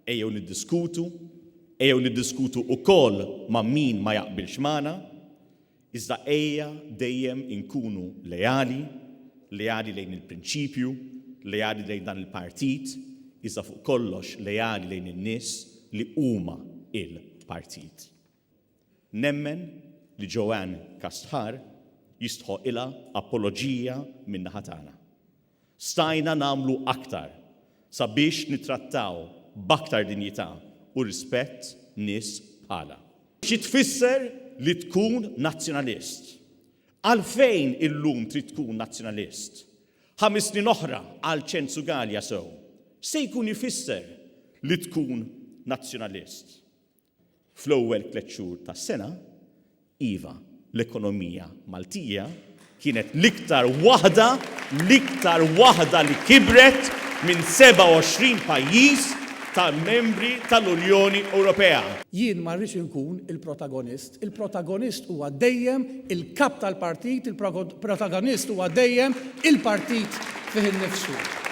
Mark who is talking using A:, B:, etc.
A: ejjew niddiskutu wkoll ma' min ma jaqbilx magħna, iżda ejja dejjem inkunu lejali lejn il-prinċipju, lejali lejn dan il-partit, iżda fuq kollox lejali lejn in-nies li huma il-partit. Nemmen li Joanne Kastħar jistħoqilha apoloġija min-naħa tagħna. Stajna nagħmlu aktar sabiex nittrattaw b'aktar dinjità u rispett nies bħala. Xi tfisser li tkun nazzjonalist? Għalfejn illum trid tkun nazzjonalist? 5 snin oħra għal ċensu Galja sew. Se jkun ifisser li tkun nazzjonalist? Fl-ewwel 3 xhur tas-sena, iva, l-ekonomija Maltija kienet l-iktar waħda li kibret minn 27 pajjiż tal-membri tal-Unjoni Ewropea.
B: Jien ma rridx inkun il-protagonist. Il-protagonist huwa dejjem il-kap tal-partit, il-protagonist huwa dejjem il-partit fih innifsu.